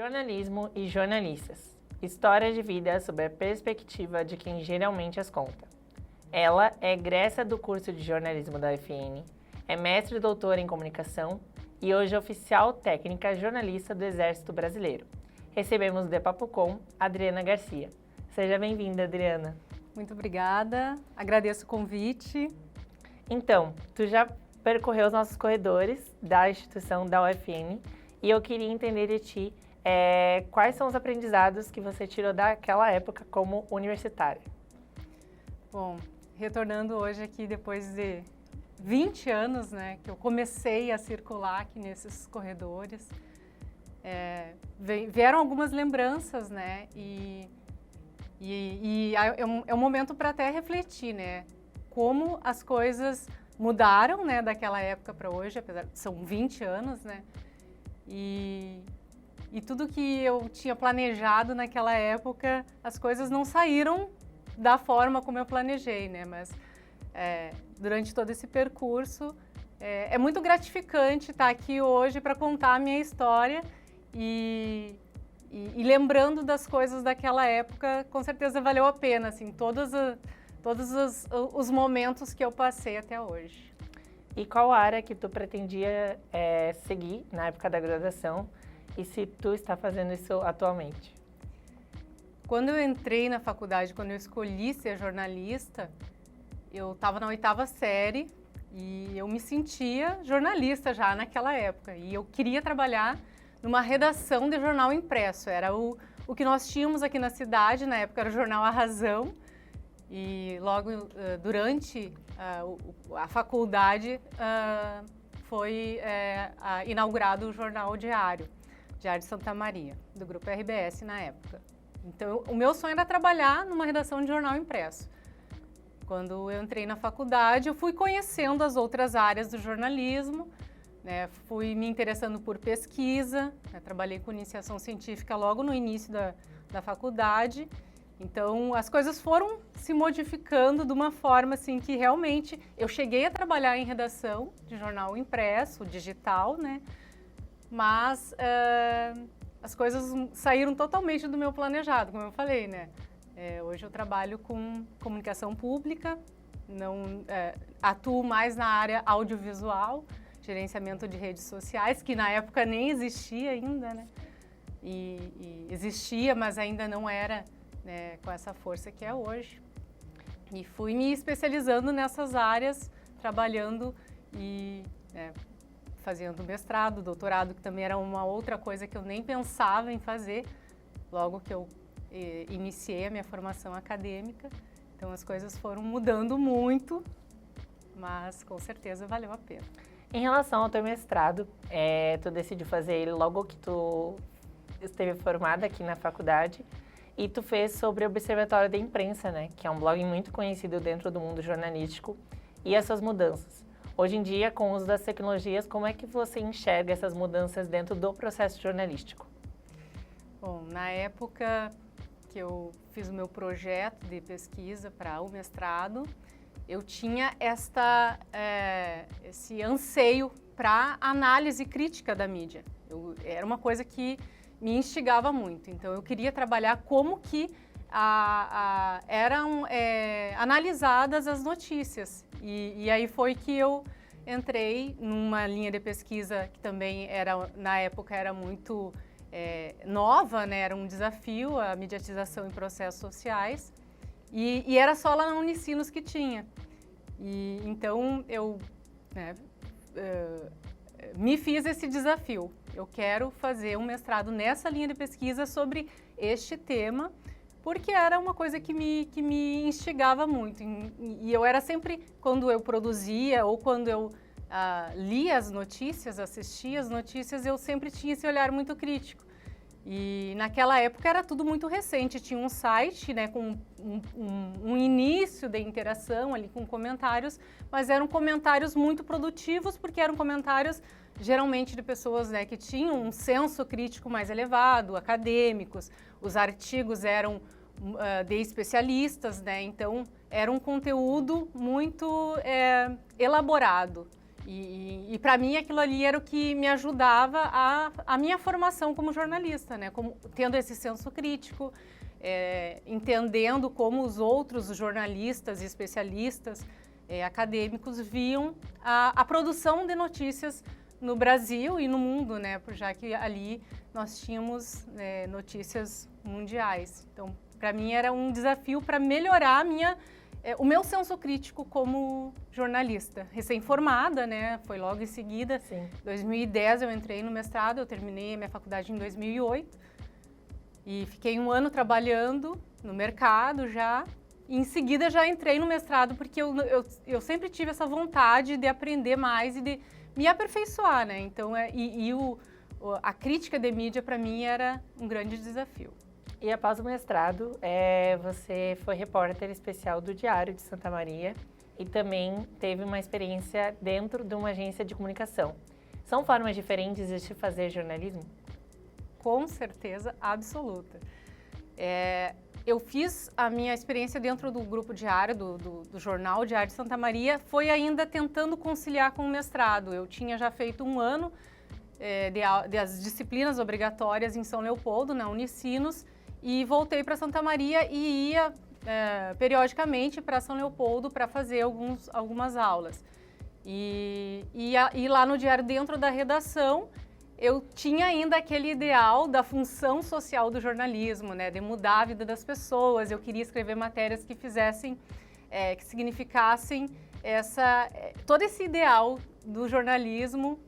Jornalismo e jornalistas. Histórias de vida sob a perspectiva de quem geralmente as conta. Ela é egressa do curso de jornalismo da UFN, é mestre e doutora em comunicação e hoje oficial técnica jornalista do Exército Brasileiro. Recebemos de Papo.com, Adriana Garcia. Seja bem-vinda, Adriana. Muito obrigada, agradeço o convite. Então, tu já percorreu os nossos corredores da instituição da UFN e eu queria entender de ti quais são os aprendizados que você tirou daquela época como universitária. Bom, retornando hoje aqui depois de 20 anos, né, que eu comecei a circular aqui nesses corredores, vieram algumas lembranças, né, e é um momento para até refletir, né, como as coisas mudaram, né, daquela época para hoje, apesar de são 20 anos, né, e tudo que eu tinha planejado naquela época, as coisas não saíram da forma como eu planejei, né, mas durante todo esse percurso é muito gratificante estar aqui hoje para contar a minha história e lembrando das coisas daquela época, com certeza valeu a pena, assim, todos os momentos que eu passei até hoje. E qual área que tu pretendia seguir na época da graduação e se tu está fazendo isso atualmente? Quando eu entrei na faculdade, quando eu escolhi ser jornalista, eu estava na 8ª série e eu me sentia jornalista já naquela época. E eu queria trabalhar numa redação de jornal impresso. Era o que nós tínhamos aqui na cidade, na época era o jornal A Razão. E logo durante a faculdade foi inaugurado o jornal Diário de Santa Maria, do Grupo RBS na época. Então, o meu sonho era trabalhar numa redação de jornal impresso. Quando eu entrei na faculdade, eu fui conhecendo as outras áreas do jornalismo, né, fui me interessando por pesquisa, né, trabalhei com iniciação científica logo no início da faculdade. Então, as coisas foram se modificando de uma forma assim que realmente eu cheguei a trabalhar em redação de jornal impresso, digital, né? Mas as coisas saíram totalmente do meu planejado, como eu falei, né? Hoje eu trabalho com comunicação pública, não atuo mais na área audiovisual, gerenciamento de redes sociais, que na época nem existia ainda, né? E existia, mas ainda não era, né, com essa força que é hoje. E fui me especializando nessas áreas, trabalhando e fazendo mestrado, doutorado, que também era uma outra coisa que eu nem pensava em fazer logo que eu iniciei a minha formação acadêmica. Então as coisas foram mudando muito, mas com certeza valeu a pena. Em relação ao teu mestrado, tu decidiu fazer ele logo que tu esteve formada aqui na faculdade e tu fez sobre o Observatório da Imprensa, né, que é um blog muito conhecido dentro do mundo jornalístico e as suas mudanças. Hoje em dia, com o uso das tecnologias, como é que você enxerga essas mudanças dentro do processo jornalístico? Bom, na época que eu fiz o meu projeto de pesquisa para o mestrado, eu tinha esse anseio para análise crítica da mídia. Era uma coisa que me instigava muito, então eu queria trabalhar como que eram analisadas as notícias. E aí foi que eu entrei numa linha de pesquisa que também na época era muito nova, né? Era um desafio, a mediatização em processos sociais, e era só lá na Unicinos que tinha. E então eu me fiz esse desafio. Eu quero fazer um mestrado nessa linha de pesquisa sobre este tema, porque era uma coisa que me instigava muito. E eu era sempre, quando eu produzia ou quando eu lia as notícias, assistia as notícias, eu sempre tinha esse olhar muito crítico. E naquela época era tudo muito recente, tinha um site, né, com um início de interação ali com comentários, mas eram comentários muito produtivos, porque eram comentários geralmente de pessoas, né, que tinham um senso crítico mais elevado, acadêmicos, os artigos eram de especialistas, né, então era um conteúdo muito elaborado. E para mim aquilo ali era o que me ajudava a minha formação como jornalista, né? Tendo esse senso crítico, entendendo como os outros jornalistas e especialistas acadêmicos viam a produção de notícias no Brasil e no mundo, né? Já que ali nós tínhamos notícias mundiais. Então, para mim era um desafio para melhorar o meu senso crítico como jornalista. Recém-formada, né? Foi logo em seguida. Em 2010 eu entrei no mestrado, eu terminei a minha faculdade em 2008 e fiquei 1 ano trabalhando no mercado já. E em seguida já entrei no mestrado porque eu sempre tive essa vontade de aprender mais e de me aperfeiçoar, né? Então, a crítica de mídia para mim era um grande desafio. E após o mestrado, você foi repórter especial do Diário de Santa Maria e também teve uma experiência dentro de uma agência de comunicação. São formas diferentes de se fazer jornalismo? Com certeza absoluta. Eu fiz a minha experiência dentro do grupo diário, do jornal Diário de Santa Maria, foi ainda tentando conciliar com o mestrado. Eu tinha já feito 1 ano das disciplinas obrigatórias em São Leopoldo, na Unicinos, e voltei para Santa Maria e ia periodicamente para São Leopoldo para fazer algumas aulas. E lá no diário, dentro da redação, eu tinha ainda aquele ideal da função social do jornalismo, né, de mudar a vida das pessoas. Eu queria escrever matérias que fizessem, que significassem todo esse ideal do jornalismo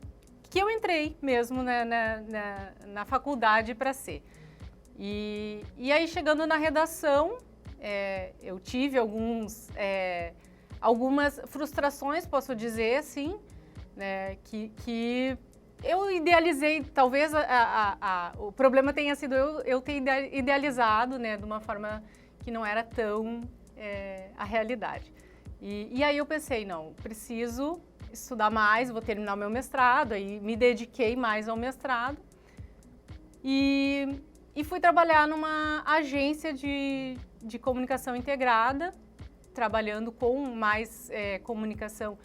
que eu entrei mesmo na faculdade para ser. E aí, chegando na redação, eu tive algumas frustrações, posso dizer assim, né, que eu idealizei, talvez o problema tenha sido eu ter idealizado, né, de uma forma que não era tão a realidade. E aí eu pensei, não, preciso estudar mais, vou terminar o meu mestrado, aí me dediquei mais ao mestrado e fui trabalhar numa agência de comunicação integrada, trabalhando com mais comunicação,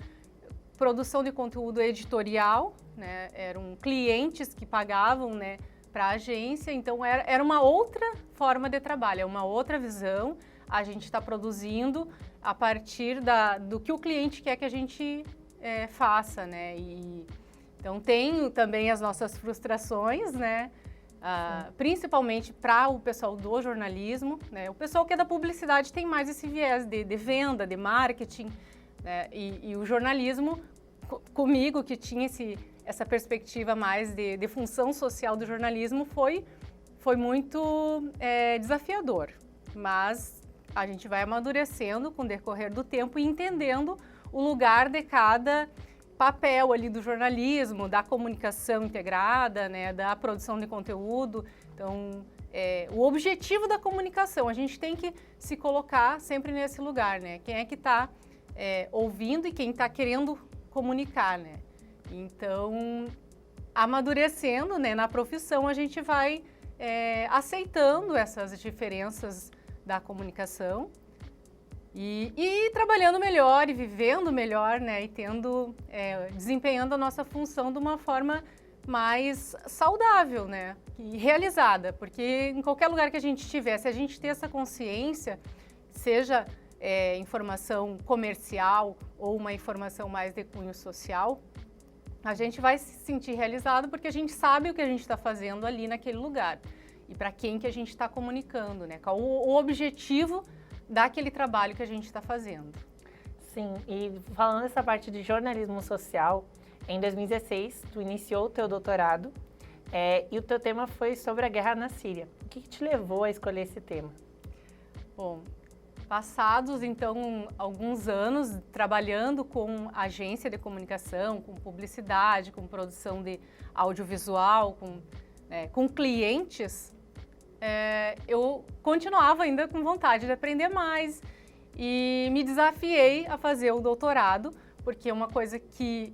produção de conteúdo editorial, né? Eram clientes que pagavam, né, para a agência, então era uma outra forma de trabalho, uma outra visão. A gente está produzindo a partir do que o cliente quer que a gente faça, né? Então tem também as nossas frustrações, né? Principalmente para o pessoal do jornalismo, né? O pessoal que é da publicidade tem mais esse viés de venda, de marketing, né? E o jornalismo, comigo, que tinha essa perspectiva mais de função social do jornalismo, foi muito desafiador. Mas a gente vai amadurecendo com o decorrer do tempo e entendendo o lugar de cada papel ali do jornalismo, da comunicação integrada, né, da produção de conteúdo. Então, o objetivo da comunicação, a gente tem que se colocar sempre nesse lugar, né? Quem é que está ouvindo e quem está querendo comunicar, né? Então, amadurecendo, né, na profissão, a gente vai aceitando essas diferenças da comunicação e trabalhando melhor e vivendo melhor, né, e desempenhando a nossa função de uma forma mais saudável, né, e realizada, porque em qualquer lugar que a gente estiver, se a gente ter essa consciência, seja informação comercial ou uma informação mais de cunho social, a gente vai se sentir realizado porque a gente sabe o que a gente está fazendo ali naquele lugar e para quem que a gente está comunicando, né, qual o objetivo daquele trabalho que a gente está fazendo. Sim, e falando dessa parte de jornalismo social, em 2016, tu iniciou o teu doutorado e o teu tema foi sobre a guerra na Síria. O que te levou a escolher esse tema? Bom, passados, então, alguns anos trabalhando com agência de comunicação, com publicidade, com produção de audiovisual, com clientes, eu continuava ainda com vontade de aprender mais e me desafiei a fazer o doutorado, porque uma coisa que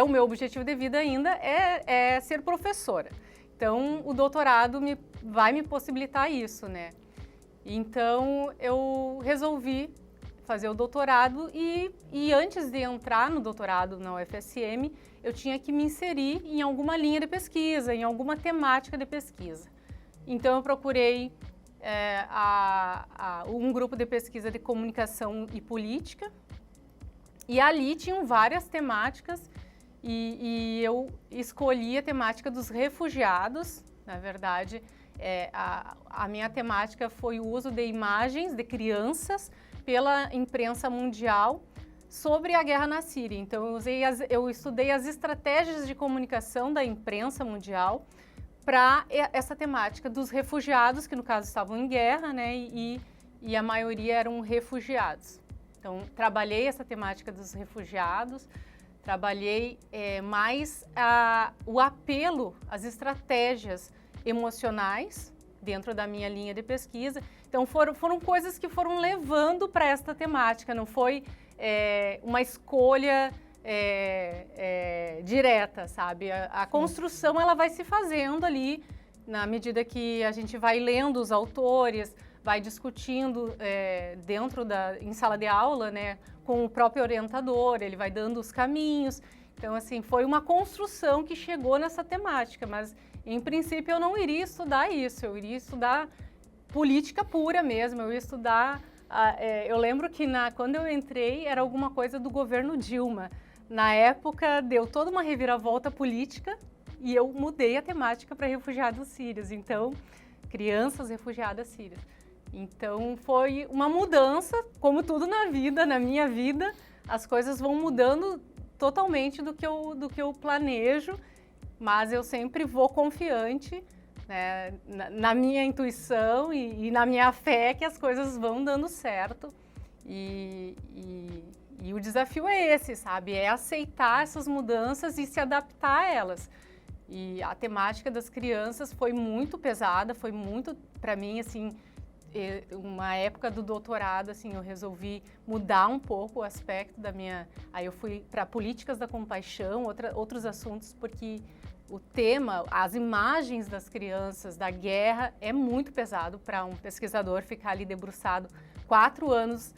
o meu objetivo de vida ainda é ser professora. Então, o doutorado vai me possibilitar isso, né? Então, eu resolvi fazer o doutorado e antes de entrar no doutorado na UFSM, eu tinha que me inserir em alguma linha de pesquisa, em alguma temática de pesquisa. Então, eu procurei um grupo de pesquisa de comunicação e política, e ali tinham várias temáticas, e eu escolhi a temática dos refugiados. Na verdade, a minha temática foi o uso de imagens de crianças pela imprensa mundial sobre a guerra na Síria. Então, eu estudei as estratégias de comunicação da imprensa mundial para essa temática dos refugiados, que no caso estavam em guerra, né, e a maioria eram refugiados. Então, trabalhei essa temática dos refugiados, trabalhei mais o apelo, as estratégias emocionais dentro da minha linha de pesquisa. Então, foram coisas que foram levando para esta temática, não foi uma escolha direta, sabe? A construção, ela vai se fazendo ali, na medida que a gente vai lendo os autores, vai discutindo em sala de aula, né, com o próprio orientador, ele vai dando os caminhos. Então, assim, foi uma construção que chegou nessa temática, mas, em princípio, eu não iria estudar isso, eu iria estudar política pura mesmo, eu ia estudar... eu lembro que quando eu entrei, era alguma coisa do governo Dilma. Na época, deu toda uma reviravolta política e eu mudei a temática para refugiados sírios, então, crianças refugiadas sírias. Então, foi uma mudança, como tudo na vida, na minha vida, as coisas vão mudando totalmente do que eu planejo, mas eu sempre vou confiante, né, na minha intuição e na minha fé que as coisas vão dando certo. E o desafio é esse, sabe? É aceitar essas mudanças e se adaptar a elas. E a temática das crianças foi muito pesada, foi muito, para mim, assim, uma época do doutorado, assim, eu resolvi mudar um pouco o aspecto da minha... Aí eu fui para políticas da compaixão, outros assuntos, porque o tema, as imagens das crianças, da guerra, é muito pesado para um pesquisador ficar ali debruçado 4 anos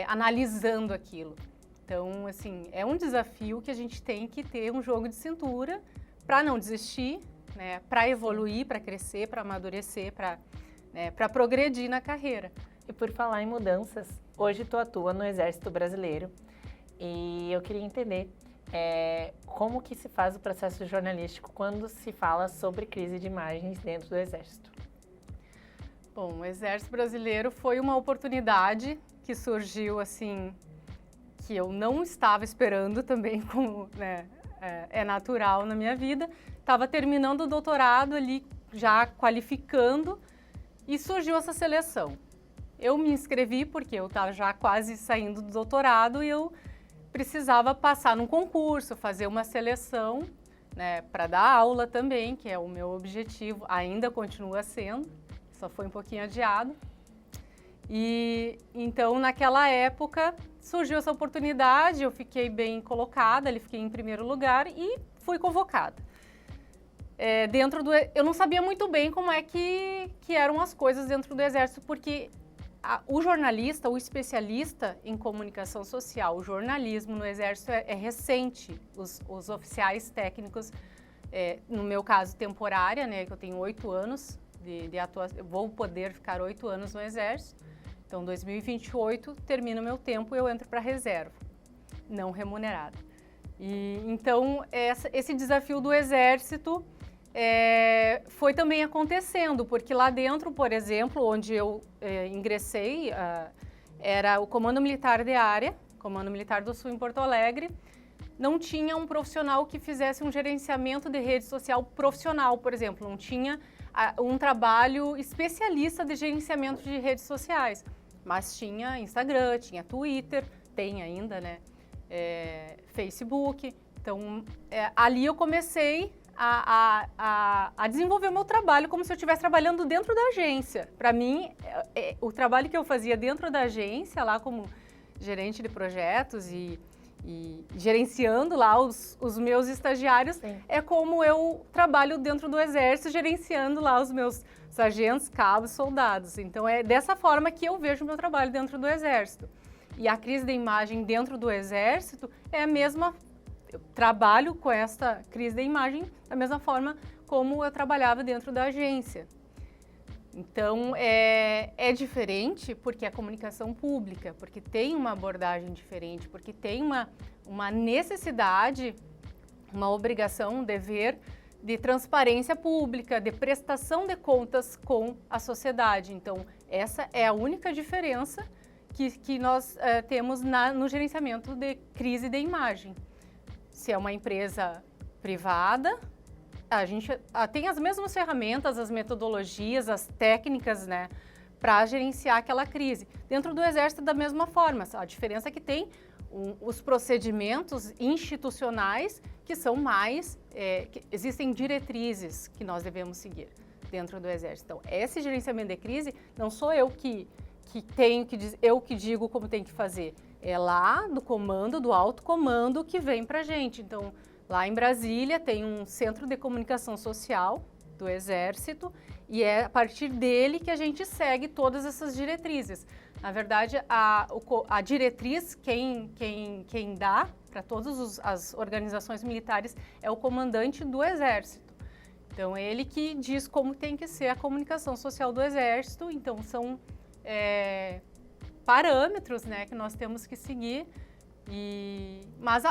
analisando aquilo. Então, assim, é um desafio que a gente tem que ter um jogo de cintura para não desistir, né, para evoluir, para crescer, para amadurecer, para progredir na carreira. E por falar em mudanças, hoje tu atua no Exército Brasileiro e eu queria entender como que se faz o processo jornalístico quando se fala sobre crise de imagens dentro do Exército. Bom, o Exército Brasileiro foi uma oportunidade que surgiu, assim, que eu não estava esperando também, como, né, é natural na minha vida. Estava terminando o doutorado ali, já qualificando, e surgiu essa seleção. Eu me inscrevi porque eu estava já quase saindo do doutorado e eu precisava passar num concurso, fazer uma seleção, né, para dar aula também, que é o meu objetivo, ainda continua sendo, só foi um pouquinho adiado. E então, naquela época, surgiu essa oportunidade, eu fiquei bem colocada, ali fiquei em primeiro lugar e fui convocada. Eu não sabia muito bem como é que eram as coisas dentro do Exército, porque o jornalista, o especialista em comunicação social, o jornalismo no Exército é recente. Os oficiais técnicos, no meu caso temporária, né, que eu tenho 8 anos de atuação, eu vou poder ficar 8 anos no Exército. Então, 2028, termina o meu tempo e eu entro para a reserva, não remunerada. Então, esse desafio do Exército foi também acontecendo, porque lá dentro, por exemplo, onde eu ingressei, era o Comando Militar de Área, Comando Militar do Sul em Porto Alegre, não tinha um profissional que fizesse um gerenciamento de rede social profissional, por exemplo, não tinha um trabalho especialista de gerenciamento de redes sociais, mas tinha Instagram, tinha Twitter, tem ainda, né, Facebook. Então, ali eu comecei a desenvolver o meu trabalho como se eu estivesse trabalhando dentro da agência. Para mim, o trabalho que eu fazia dentro da agência, lá como gerente de projetos e gerenciando lá os meus estagiários, sim, é como eu trabalho dentro do Exército, gerenciando lá os meus sargentos, cabos, soldados. Então, é dessa forma que eu vejo o meu trabalho dentro do Exército. E a crise da imagem dentro do Exército é a mesma. Eu trabalho com esta crise da imagem da mesma forma como eu trabalhava dentro da agência. Então, é diferente porque é comunicação pública, porque tem uma abordagem diferente, porque tem uma necessidade, uma obrigação, um dever de transparência pública, de prestação de contas com a sociedade. Então, essa é a única diferença que nós temos no gerenciamento de crise de imagem. Se é uma empresa privada, a gente tem as mesmas ferramentas, as metodologias, as técnicas, né, para gerenciar aquela crise. Dentro do Exército, da mesma forma. A diferença é que tem os procedimentos institucionais que são mais... que existem diretrizes que nós devemos seguir dentro do Exército. Então, esse gerenciamento de crise não sou eu que tenho que dizer, eu que digo como tem que fazer. É lá do comando, do alto comando que vem para a gente. Então, lá em Brasília tem um centro de comunicação social do Exército e é a partir dele que a gente segue todas essas diretrizes. Na verdade, a diretriz, quem dá para todas as organizações militares é o comandante do Exército. Então, ele que diz como tem que ser a comunicação social do Exército. Então, são parâmetros, né, que nós temos que seguir, mas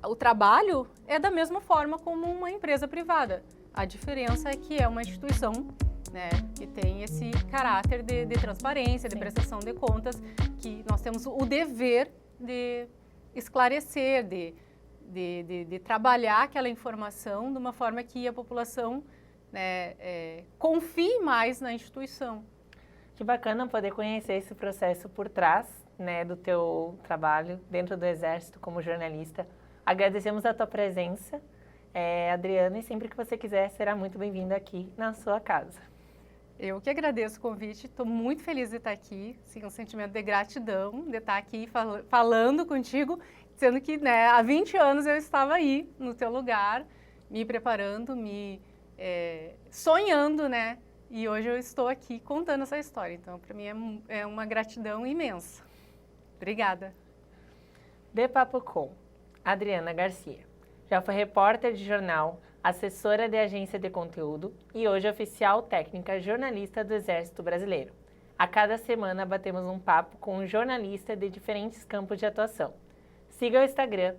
o trabalho é da mesma forma como uma empresa privada. A diferença é que é uma instituição, né, que tem esse caráter de transparência, de prestação de contas, que nós temos o dever de esclarecer, de trabalhar aquela informação de uma forma que a população, né, confie mais na instituição. Que bacana poder conhecer esse processo por trás, né, do teu trabalho dentro do Exército como jornalista. Agradecemos a tua presença, Adriana, e sempre que você quiser será muito bem-vinda aqui na sua casa. Eu que agradeço o convite, estou muito feliz de estar aqui, sim, um sentimento de gratidão de estar aqui falando contigo, sendo que, né, há 20 anos eu estava aí no teu lugar, me preparando, sonhando, né? E hoje eu estou aqui contando essa história. Então, para mim é uma gratidão imensa. Obrigada. De Papo Com, Adriana Garcia. Já foi repórter de jornal, assessora de agência de conteúdo e hoje oficial técnica jornalista do Exército Brasileiro. A cada semana batemos um papo com um jornalista de diferentes campos de atuação. Siga o Instagram,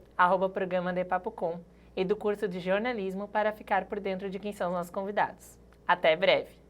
@programa de Papo Com, e do curso de jornalismo para ficar por dentro de quem são os nossos convidados. Até breve!